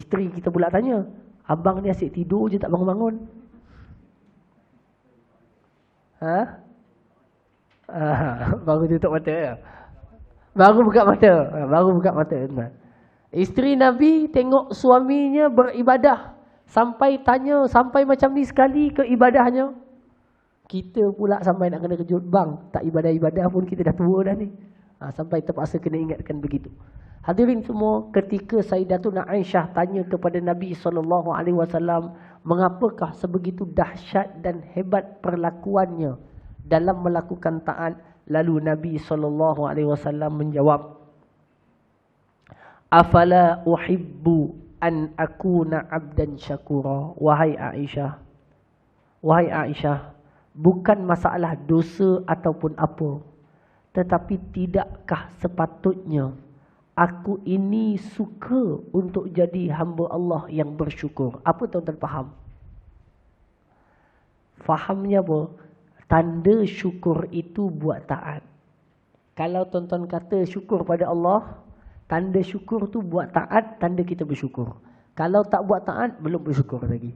Isteri kita pula tanya, abang ni asyik tidur je tak bangun-bangun. Baru tutup mata ya? Baru buka mata. Isteri Nabi tengok suaminya beribadah sampai tanya, sampai macam ni sekali ke ibadahnya. Kita pula sampai nak kena kejut, bang, tak ibadah-ibadah pun kita dah tua dah ni. Sampai terpaksa kena ingatkan begitu. Hadirin semua, ketika Sayyidatuna Aisyah tanya kepada Nabi SAW, mengapakah sebegitu dahsyat dan hebat perlakuannya dalam melakukan taat, lalu Nabi SAW menjawab, afala uhibbu an akuna abdan syakura. Wahai Aisyah, bukan masalah dosa ataupun apa, tetapi tidakkah sepatutnya aku ini suka untuk jadi hamba Allah yang bersyukur? Apa tuan-tuan faham? Fahamnya apa? Tanda syukur itu buat taat. Kalau tuan-tuan kata syukur pada Allah, tanda syukur tu buat taat, tanda kita bersyukur. Kalau tak buat taat, belum bersyukur lagi.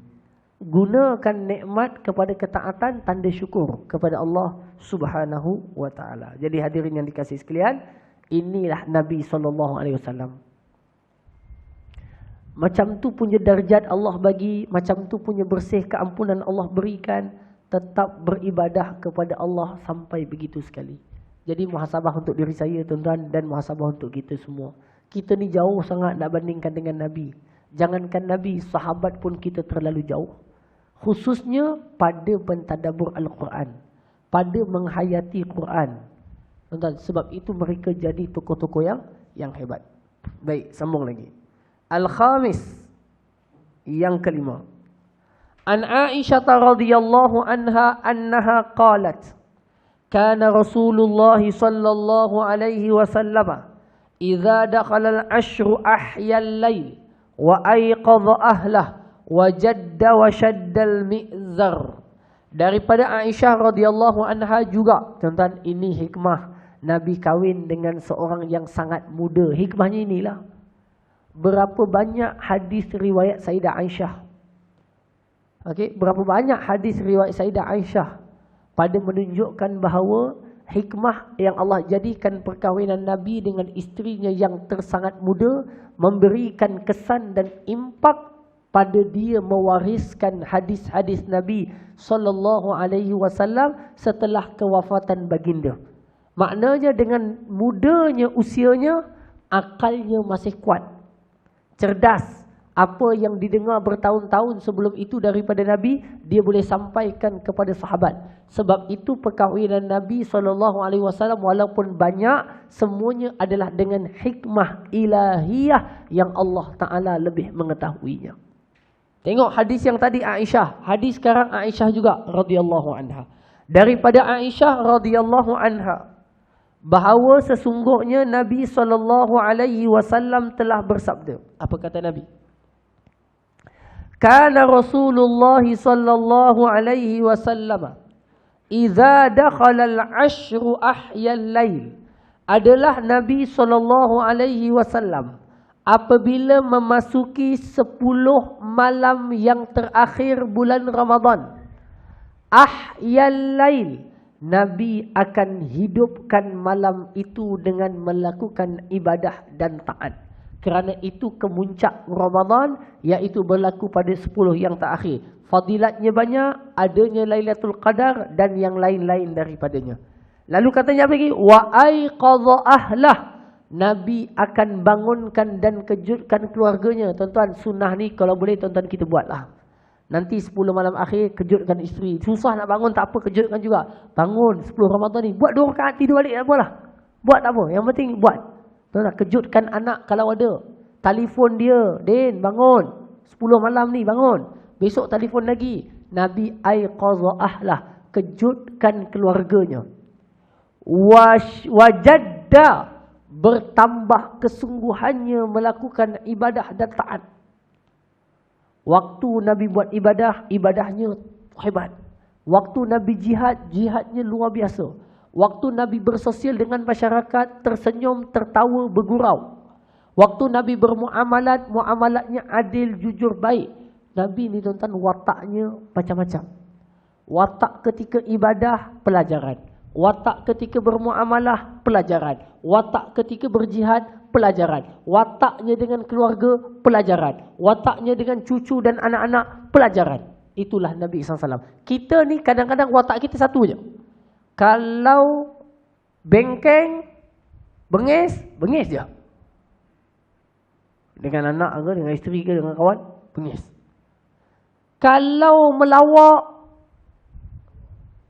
Gunakan nikmat kepada ketaatan, tanda syukur kepada Allah Subhanahu wa taala. Jadi hadirin yang dikasihi sekalian, inilah Nabi SAW. Macam tu punya darjat Allah bagi, macam tu punya bersih keampunan Allah berikan, tetap beribadah kepada Allah sampai begitu sekali. Jadi muhasabah untuk diri saya tuan-tuan, dan muhasabah untuk kita semua. Kita ni jauh sangat nak bandingkan dengan Nabi. Jangankan Nabi, sahabat pun kita terlalu jauh. Khususnya pada pentadabbur Al-Quran, pada menghayati Quran. Tuan-tuan, sebab itu mereka jadi tokoh-tokoh yang hebat. Baik, sambung lagi. Al-Khamis, yang kelima. An Aisyah radhiyallahu anha annaha qalat, kana Rasulullah sallallahu alaihi wasallam idza dakhala al-ashru ahya al-lail wa ayqadha ahlahu wa jadda wa shaddal mi'zar. Daripada Aisyah radhiyallahu anha juga, tuan-tuan, ini hikmah Nabi kahwin dengan seorang yang sangat muda. Hikmahnya inilah, berapa banyak hadis riwayat Sayyidah Aisyah. Okey, berapa banyak hadis riwayat Sayyidah Aisyah pada menunjukkan bahawa hikmah yang Allah jadikan perkahwinan Nabi dengan isterinya yang tersangat muda memberikan kesan dan impak pada dia mewariskan hadis-hadis Nabi SAW setelah kewafatan baginda. Maknanya dengan mudanya usianya, akalnya masih kuat, cerdas. Apa yang didengar bertahun-tahun sebelum itu daripada Nabi, dia boleh sampaikan kepada sahabat. Sebab itu perkahwinan Nabi SAW walaupun banyak, semuanya adalah dengan hikmah ilahiyah yang Allah Ta'ala lebih mengetahuinya. Tengok hadis yang tadi Aisyah, hadis sekarang Aisyah juga radhiyallahu anha. Daripada Aisyah radhiyallahu anha, bahawa sesungguhnya Nabi SAW telah bersabda. Apa kata Nabi? Kana Rasulullah sallallahu alaihi wasallam idza dakhala al-ashru ahya al-lail. Adalah Nabi sallallahu alaihi wasallam apabila memasuki 10 malam yang terakhir bulan Ramadan, ahya al-lail, Nabi akan hidupkan malam itu dengan melakukan ibadah dan taat. Kerana itu kemuncak Ramadan, iaitu berlaku pada 10 yang terakhir. Fadilatnya banyak, adanya Lailatul Qadar dan yang lain-lain daripadanya. Lalu katanya apa lagi? Wa ayqadha ahlah. Nabi akan bangunkan dan kejutkan keluarganya. Tuan-tuan, sunnah ni kalau boleh tuan-tuan kita buatlah. Nanti 10 malam akhir kejutkan isteri. Susah nak bangun, tak apa, kejutkan juga. Bangun 10 Ramadan ni, buat 2 rakaat, tidur balik, tak apalah. Buat tak apa, yang penting buat. Tuan-tuan, kejutkan anak kalau ada. Telefon dia, Din, bangun. 10 malam ni, bangun. Besok telefon lagi. Nabi ayqadha ahlah, kejutkan keluarganya. Wajadda, bertambah kesungguhannya melakukan ibadah dan taat. Waktu Nabi buat ibadah, ibadahnya hebat. Waktu Nabi jihad, jihadnya luar biasa. Waktu Nabi bersosial dengan masyarakat, tersenyum, tertawa, bergurau. Waktu Nabi bermuamalat, muamalatnya adil, jujur, baik. Nabi ni tuan-tuan wataknya macam-macam. Watak ketika ibadah, pelajaran. Watak ketika bermuamalah, pelajaran. Watak ketika berjihad, pelajaran. Wataknya dengan keluarga, pelajaran. Wataknya dengan cucu dan anak-anak, pelajaran. Itulah Nabi SAW. Kita ni kadang-kadang watak kita satu je. Kalau bengkeng, bengis je. Dengan anak ke, dengan isteri ke, dengan kawan, bengis. Kalau melawak,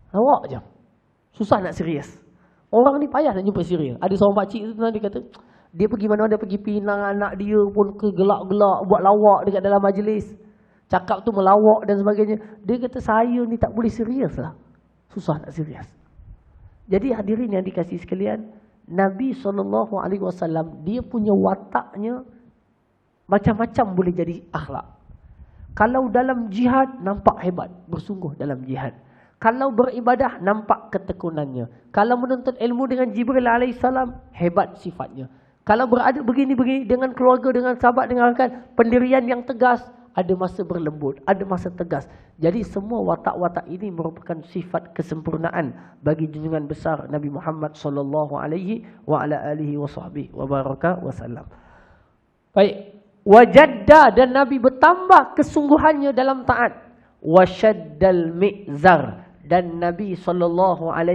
lawak je. Susah nak serius. Orang ni payah nak jumpa serius. Ada seorang pakcik tu dia kata, dia pergi mana, dia pergi pinang anak dia pun ke gelak-gelak, buat lawak dekat dalam majlis. Cakap tu melawak dan sebagainya. Dia kata, saya ni tak boleh serius lah. Susah nak serius. Jadi hadirin yang dikasihi sekalian, Nabi SAW, dia punya wataknya macam-macam boleh jadi akhlak. Kalau dalam jihad, nampak hebat, bersungguh dalam jihad. Kalau beribadah, nampak ketekunannya. Kalau menuntut ilmu dengan Jibril AS, hebat sifatnya. Kalau berada begini-begini dengan keluarga, dengan sahabat, dengan rakan, pendirian yang tegas, ada masa berlembut, ada masa tegas. Jadi semua watak-watak ini merupakan sifat kesempurnaan bagi junjungan besar Nabi Muhammad SAW. Baik. Wajadda, dan Nabi bertambah kesungguhannya dalam taat. Wasyaddal mi'zar, dan Nabi SAW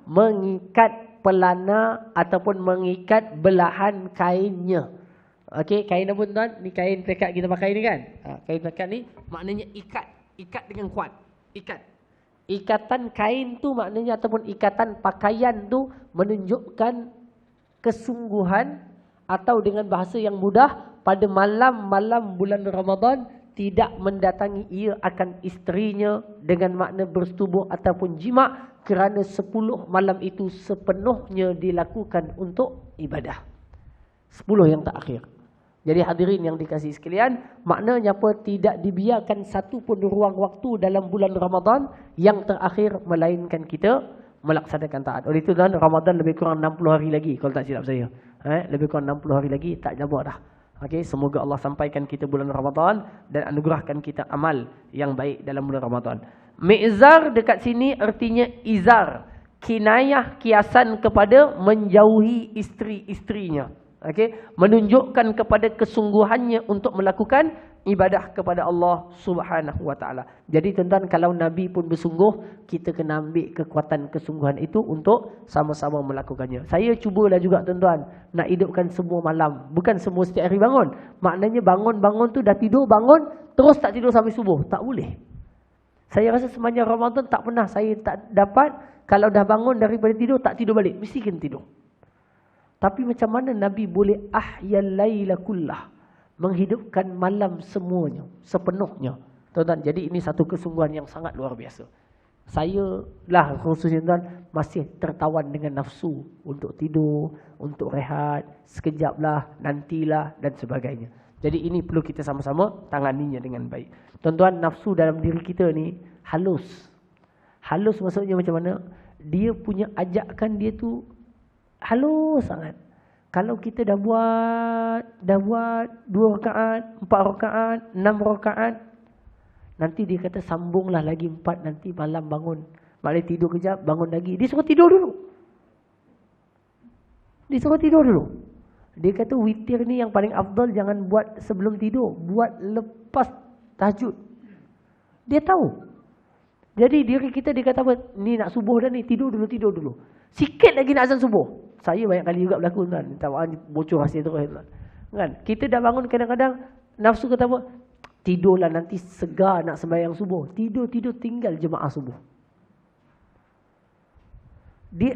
mengikat pelana ataupun mengikat belahan kainnya. Okey, kain apa tuan? Ni kain plekat kita pakai ni kan? Kain plekat ni maknanya ikat dengan kuat. Ikatan kain tu maknanya ataupun ikatan pakaian tu menunjukkan kesungguhan, atau dengan bahasa yang mudah, pada malam-malam bulan Ramadan tidak mendatangi ia akan isterinya dengan makna bersetubuh ataupun jima, kerana 10 malam itu sepenuhnya dilakukan untuk ibadah. 10 yang terakhir. Jadi hadirin yang dikasihi sekalian, maknanya apa? Tidak dibiarkan satu pun ruang waktu dalam bulan Ramadan yang terakhir melainkan kita melaksanakan taat. Oleh itu dan Ramadan lebih kurang 60 hari lagi kalau tak silap saya. Lebih kurang 60 hari lagi, tak jabak dah. Okey, semoga Allah sampaikan kita bulan Ramadan dan anugerahkan kita amal yang baik dalam bulan Ramadan. Mi'zar dekat sini artinya izar. Kinayah, kiasan kepada menjauhi isteri-isterinya. Okey, menunjukkan kepada kesungguhannya untuk melakukan ibadah kepada Allah Subhanahu wa taala. Jadi tuan-tuan, kalau Nabi pun bersungguh, kita kena ambil kekuatan kesungguhan itu untuk sama-sama melakukannya. Saya cubalah juga tuan-tuan nak hidupkan semua malam, bukan semua setiap hari bangun. Maknanya bangun-bangun tu dah tidur, bangun terus tak tidur sampai subuh, tak boleh. Saya rasa sepanjang Ramadan tak pernah saya tak dapat kalau dah bangun daripada tidur tak tidur balik, mesti kena tidur. Tapi macam mana Nabi boleh ahyal laila kullah, menghidupkan malam semuanya, sepenuhnya. Tuan-tuan, jadi ini satu kesungguhan yang sangat luar biasa. Saya lah khususnya tuan masih tertawan dengan nafsu untuk tidur, untuk rehat, sekejap lah, nantilah dan sebagainya. Jadi ini perlu kita sama-sama tanganinya dengan baik. Tuan-tuan, nafsu dalam diri kita ni halus. Halus maksudnya macam mana? Dia punya ajakan dia tu halus sangat. Kalau kita dah buat 2 rakaat, 4 rakaat, 6 rakaat, nanti dia kata sambunglah lagi 4, nanti malam bangun. Maknanya tidur kejap, bangun lagi. Dia suruh tidur dulu. Dia kata witir ni yang paling afdal jangan buat sebelum tidur, buat lepas tahajud. Dia tahu. Jadi diri kita dia kata apa? Ni nak subuh dah ni, tidur dulu. Sikit lagi nak azan subuh. Saya banyak kali juga berlaku kan. Minta maaf bocor rahsia tu kan. Kita dah bangun kadang-kadang nafsu kata apa? Tidurlah nanti segar nak sembahyang subuh. Tidur tinggal jemaah subuh.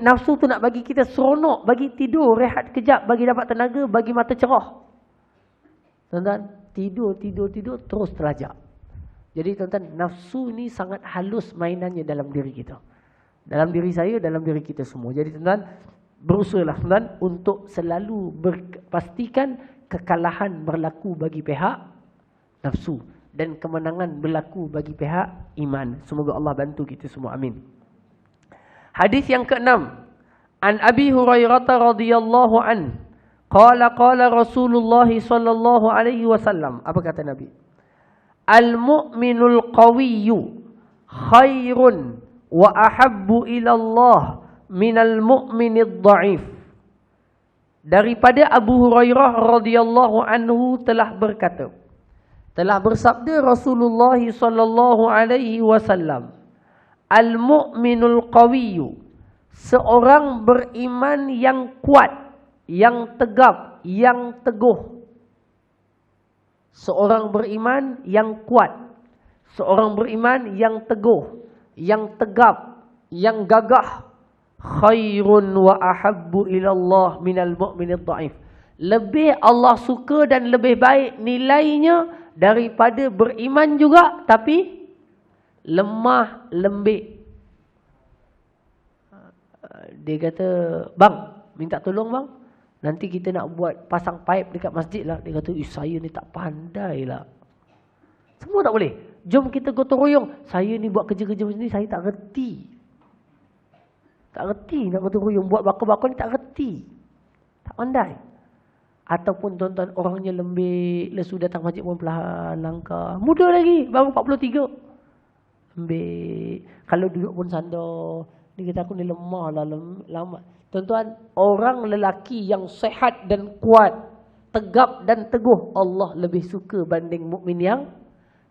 Nafsu tu nak bagi kita seronok, bagi tidur, rehat kejap, bagi dapat tenaga, bagi mata cerah. Tuan-tuan, tidur terus terlajak. Jadi tuan-tuan, nafsu ni sangat halus mainannya dalam diri kita. Dalam diri saya, dalam diri kita semua. Jadi tuan-tuan, berusahalah tuan-tuan untuk selalu pastikan kekalahan berlaku bagi pihak nafsu dan kemenangan berlaku bagi pihak iman. Semoga Allah bantu kita semua. Amin. Hadis yang ke-6. An Abi Hurairah radhiyallahu an Qala Rasulullah sallallahu alaihi wasallam. Apa kata Nabi? Al-mu'minul qawiyyu khairun wa ahabbu ila Allah minal mu'minid dha'if. Daripada Abu Hurairah radhiyallahu anhu telah berkata, telah bersabda Rasulullah sallallahu alaihi wasallam, al-mu'minul qawiyyu, seorang beriman yang kuat, yang tegap, yang teguh. Seorang beriman yang kuat, seorang beriman yang teguh, yang tegap, yang gagah. Khairun wa ahabbu ilallah minal mu'minid dha'if. Lebih Allah suka dan lebih baik nilainya daripada beriman juga tapi lemah lembik. Dia kata, bang, minta tolong bang. Nanti kita nak buat pasang pipe dekat masjid lah. Dia kata, saya ni tak pandai lah. Semua tak boleh. Jom kita gotong royong. Saya ni buat kerja-kerja macam ni, saya tak reti. Tak reti nak gotong royong. Buat bakar-bakar ni tak reti. Tak pandai. Ataupun tuan-tuan orangnya lembik, lesu datang masjid pun perlahan, langkah. Muda lagi, baru 43. Lembik. Kalau duduk pun sandar. Dia kata, aku ni lemah lah, lama. Tuan-tuan, orang lelaki yang sehat dan kuat, tegap dan teguh, Allah lebih suka banding mukmin yang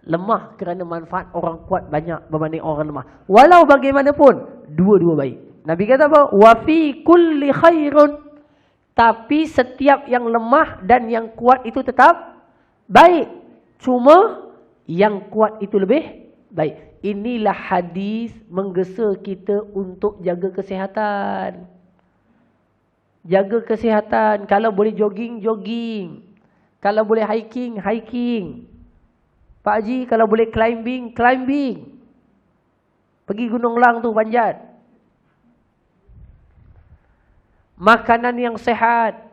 lemah, kerana manfaat orang kuat banyak berbanding orang lemah. Walau bagaimanapun, dua-dua baik. Nabi kata apa? Wa fi kulli khairun. Tapi setiap yang lemah dan yang kuat itu tetap baik. Cuma yang kuat itu lebih baik. Inilah hadis menggesa kita untuk jaga kesihatan. Jaga kesihatan. Kalau boleh jogging, jogging. Kalau boleh hiking, hiking. Pak Haji, kalau boleh climbing, climbing. Pergi Gunung Lang tu, panjat. Makanan yang sehat.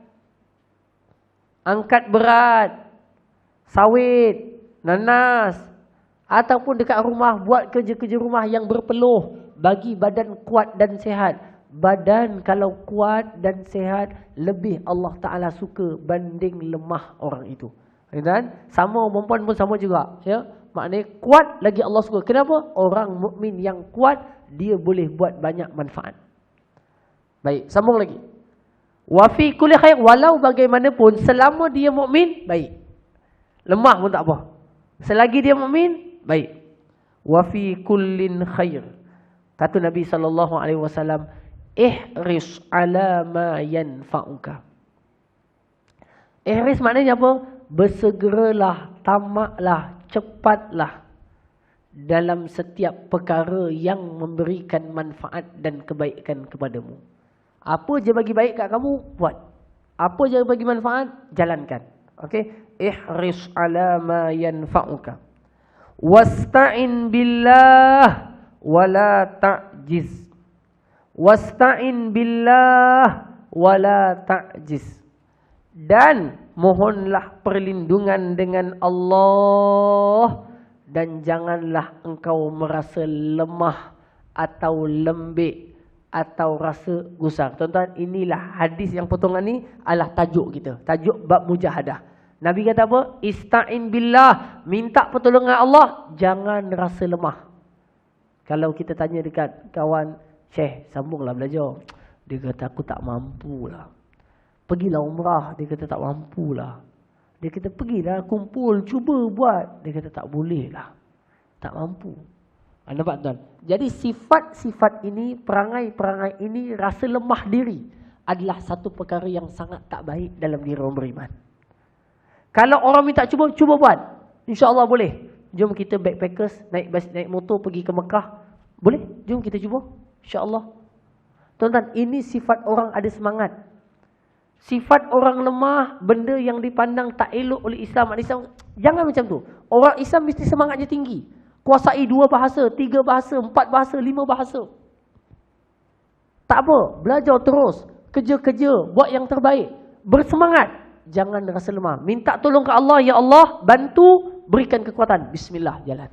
Angkat berat. Sawit. Nanas. Ataupun dekat rumah, buat kerja-kerja rumah yang berpeluh. Bagi badan kuat dan sehat. Badan kalau kuat dan sehat, lebih Allah Ta'ala suka banding lemah orang itu. Dan sama perempuan pun sama juga. Ya? Maknanya kuat lagi Allah suka. Kenapa? Orang mukmin yang kuat, dia boleh buat banyak manfaat. Baik, sambung lagi. Wa fi kulli khair, walau bagaimanapun, selama dia mukmin, baik. Lemah pun tak apa. Selagi dia mukmin, baik. Wa fi kullin khair. Kata Nabi SAW, ihris ala ma yanfa'uka. Ihris maknanya apa? Bersegeralah, tamaklah, cepatlah dalam setiap perkara yang memberikan manfaat dan kebaikan kepadamu. Apa je bagi baik kat kamu, buat. Apa je bagi manfaat, jalankan. Okey? Ihris ala ma yanfa'uka. Wasta'in billah wala ta'jiz. Wasta'in billah wala ta'jiz. Dan mohonlah perlindungan dengan Allah, dan janganlah engkau merasa lemah atau lembik atau rasa gusar. Tuan-tuan, inilah hadis yang potongan ni adalah tajuk kita. Tajuk bab mujahadah. Nabi kata apa? Ista'in billah, minta pertolongan Allah, jangan rasa lemah. Kalau kita tanya dekat kawan, Syekh, sambunglah belajar. Dia kata, aku tak mampulah. Pergilah umrah. Dia kata, tak mampulah. Dia kata, pergilah kumpul, cuba buat. Dia kata, tak boleh lah. Tak mampu. Nampak tuan? Jadi sifat-sifat ini, perangai-perangai ini, rasa lemah diri adalah satu perkara yang sangat tak baik dalam diri orang beriman. Kalau orang minta cuba, cuba buat. InsyaAllah boleh. Jom kita backpackers, naik motor pergi ke Mekah. Boleh? Jom kita cuba. InsyaAllah. Tuan-tuan, ini sifat orang ada semangat. Sifat orang lemah, benda yang dipandang tak elok oleh Islam. Jangan macam tu. Orang Islam mesti semangatnya tinggi. Kuasai 2 bahasa, 3 bahasa, 4 bahasa, 5 bahasa. Tak apa, belajar terus. Kerja-kerja, buat yang terbaik. Bersemangat. Jangan rasa lemah. Minta tolong ke Allah. Ya Allah, bantu, berikan kekuatan. Bismillah, jalan.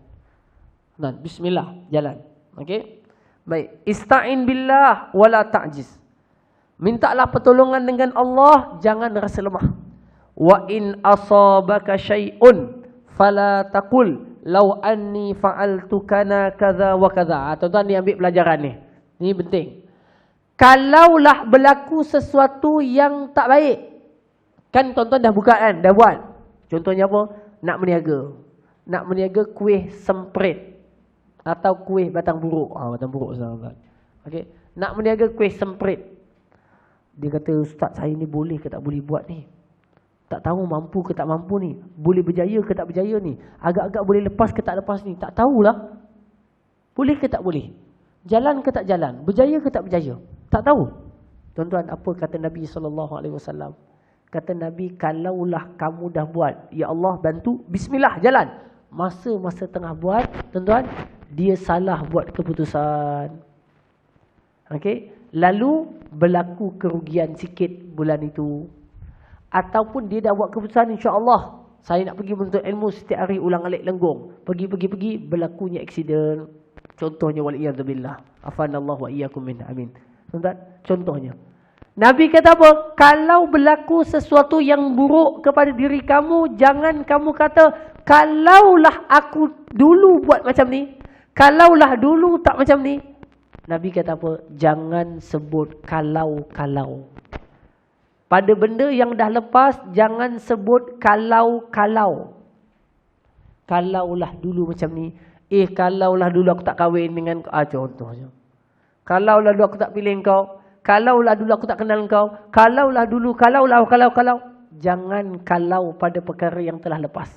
Dan bismillah, jalan. Okey? Baik. Ista'in billah wala ta'jiz. Mintalah pertolongan dengan Allah, jangan rasa lemah. Wa in asabaka syai'un fala taqul law anni fa'altu kana kadza wa kadza. Tuan-tuan ni ambil pelajaran ni. Ni penting. Kalaulah berlaku sesuatu yang tak baik. Kan tuan-tuan dah buka kan, dah buat. Contohnya apa? Nak berniaga. Nak berniaga kuih semprit atau kuih batang buruk. Batang buruk sekarang. Okey, nak berniaga kuih semprit. Dia kata, "Ustaz, saya ni boleh ke tak boleh buat ni? Tak tahu mampu ke tak mampu ni. Boleh berjaya ke tak berjaya ni. Agak-agak boleh lepas ke tak lepas ni. Tak tahulah. Boleh ke tak boleh. Jalan ke tak jalan. Berjaya ke tak berjaya. Tak tahu." Tuan-tuan, apa kata Nabi SAW? Kata Nabi, kalaulah kamu dah buat, ya Allah bantu, bismillah, jalan. Masa tengah buat, tuan-tuan, dia salah buat keputusan. Okey, lalu berlaku kerugian sikit bulan itu. Ataupun dia dah buat keputusan, insya-Allah saya nak pergi menuntut ilmu setiap hari ulang alik lenggung. Pergi berlakunya aksiden. Contohnya waliyadzubillah. Afanallahu wa iyyakum min. Amin. Tuan-tuan, contohnya. Nabi kata apa? Kalau berlaku sesuatu yang buruk kepada diri kamu, jangan kamu kata, kalaulah aku dulu buat macam ni, kalaulah dulu tak macam ni. Nabi kata apa? Jangan sebut kalau-kalau. Pada benda yang dah lepas, jangan sebut kalau-kalau. Kalaulah dulu macam ni. Kalaulah dulu aku tak kahwin dengan kau. Contohnya. Kalaulah dulu aku tak pilih kau. Kalaulah dulu aku tak kenal kau. Kalaulah dulu, kalau. Jangan kalau pada perkara yang telah lepas.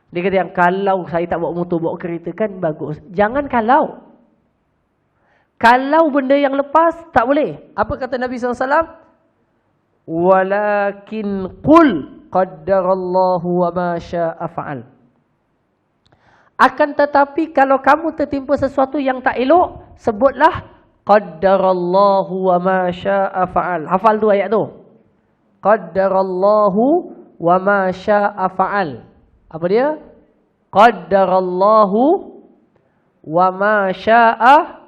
Dia kata yang kalau saya tak bawa motor, bawa kereta kan bagus. Jangan kalau. Kalau benda yang lepas, tak boleh. Apa kata Nabi SAW? Walakin qul qaddarallahu wa ma syaa fa'al. Akan tetapi kalau kamu tertimpa sesuatu yang tak elok, sebutlah qaddarallahu wa ma syaa fa'al. Hafal tu ayat tu. Qaddarallahu wa ma syaa fa'al. Apa dia? Qaddarallahu wa ma syaa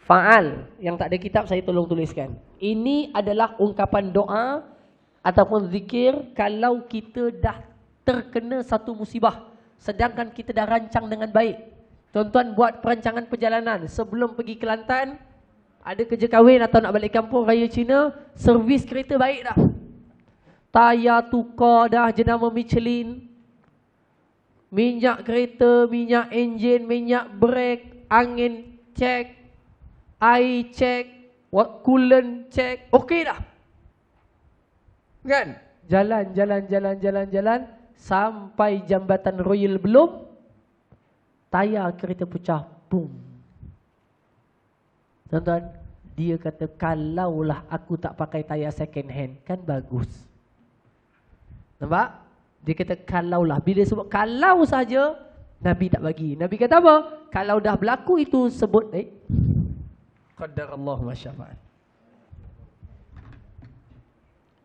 fa'al. Yang tak ada kitab saya tolong tuliskan. Ini adalah ungkapan doa ataupun zikir kalau kita dah terkena satu musibah sedangkan kita dah rancang dengan baik. Tuan-tuan buat perancangan perjalanan sebelum pergi Kelantan, ada kerja kahwin atau nak balik kampung raya Cina, servis kereta baik dah. Tayar tukar dah jenama Michelin. Minyak kereta, minyak enjin, minyak brek, angin cek, air cek, coolant cek, okey dah. Kan? Jalan sampai Jambatan Royal belum, tayar kereta pecah, boom. Tuan-tuan, dia kata kalaulah aku tak pakai tayar second hand, kan bagus. Nampak? Dia kata kalaulah. Bila sebut kalau saja, Nabi tak bagi. Nabi kata apa? Kalau dah berlaku itu sebut qadarallahu ma syaa fa'al.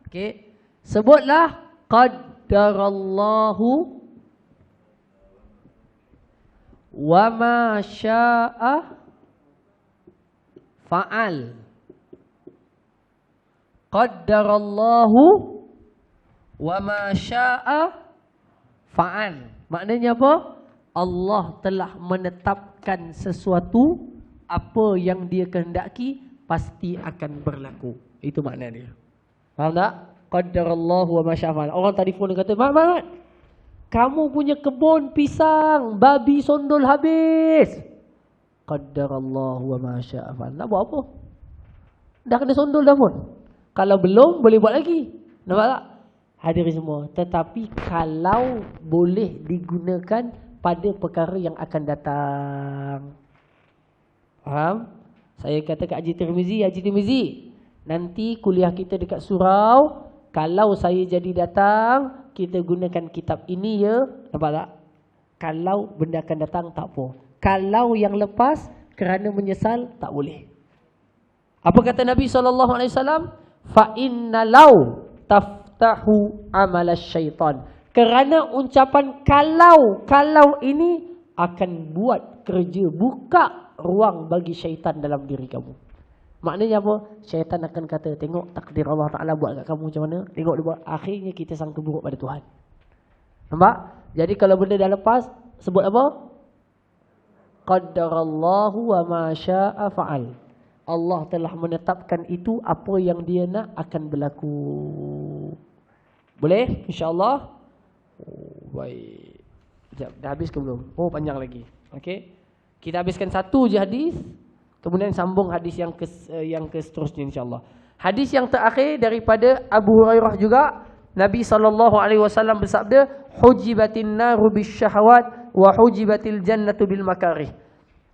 Okey, sebutlah qadarallahu wa ma syaa fa'al. Qadarallahu wa ma syaa fa'al. Maknanya apa? Allah telah menetapkan sesuatu, apa yang dia kehendaki pasti akan berlaku. Itu makna dia. Faham tak? Qadarallahu wa ma syaa fa'al. Orang telefon dia kata, "Mak, kamu punya kebun pisang babi sondol habis." Qadarallahu wa ma syaa fa'al. Nak buat apa? Dah kena sondol dah pun. Kalau belum, boleh buat lagi. Nampak tak? Hadirin semua. Tetapi kalau boleh digunakan pada perkara yang akan datang. Faham? Saya kata kat Haji Tirmizi, nanti kuliah kita dekat surau, kalau saya jadi datang, kita gunakan kitab ini ya. Nampak tak? Kalau benda akan datang, tak apa. Kalau yang lepas, kerana menyesal, tak boleh. Apa kata Nabi SAW? Fa inna law taftahu amal syaitan. Kerana ucapan kalau ini akan buat kerja, buka ruang bagi syaitan dalam diri kamu. Maknanya apa? Syaitan akan kata, tengok takdir Allah Ta'ala buat kat kamu macam mana. Tengok dia buat. Akhirnya kita sangka buruk pada Tuhan. Nampak? Jadi kalau benda dah lepas, sebut apa? Qaddarallahu wa ma syaa fa'al. Allah telah menetapkan itu, apa yang dia nak akan berlaku. Boleh? InsyaAllah. Oh, baik. Sekejap, dah habis ke belum? Oh, panjang lagi. Okey. Kita habiskan satu je hadis. Kemudian sambung hadis yang ke seterusnya insya-Allah. Hadis yang terakhir daripada Abu Hurairah juga, Nabi SAW bersabda, "Hujibatin naru bisyahawat wa hujibatil jannatu bil makarih."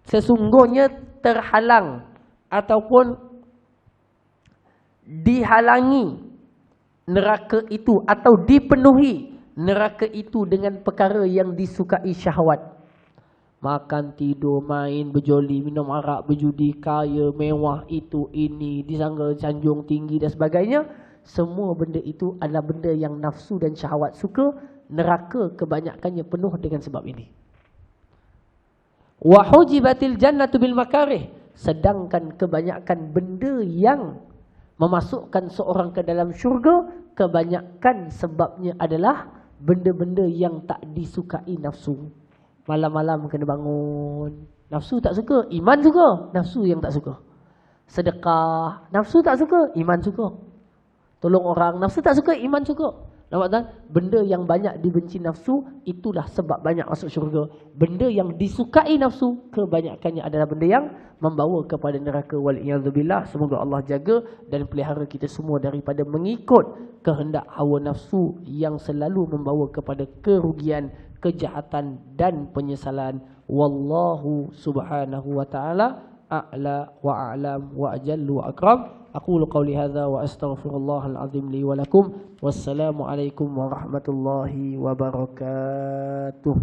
Sesungguhnya terhalang ataupun dihalangi neraka itu atau dipenuhi neraka itu dengan perkara yang disukai syahwat. Makan, tidur, main, berjoli, minum arak, berjudi, kaya, mewah, itu, ini, disangka sanjung tinggi dan sebagainya. Semua benda itu adalah benda yang nafsu dan syahwat suka. Neraka kebanyakannya penuh dengan sebab ini. Wa hujibatil jannatu bil makarih. Sedangkan kebanyakan benda yang memasukkan seorang ke dalam syurga, kebanyakan sebabnya adalah benda-benda yang tak disukai nafsu. Malam-malam kena bangun, nafsu tak suka, iman suka, nafsu yang tak suka. Sedekah, nafsu tak suka, iman suka. Tolong orang, nafsu tak suka, iman suka. Nampak tak? Benda yang banyak dibenci nafsu, itulah sebab banyak masuk syurga. Benda yang disukai nafsu, kebanyakannya adalah benda yang membawa kepada neraka. Wal'iyadzubillah. Semoga Allah jaga dan pelihara kita semua daripada mengikut kehendak hawa nafsu yang selalu membawa kepada kerugian, kejahatan dan penyesalan. Wallahu subhanahu wa ta'ala a'la wa a'lam wa ajallu wa akram. Aqulu qawli hadha wa astaghfirullahal azim li wa lakum. Wassalamu alaikum warahmatullahi wabarakatuh.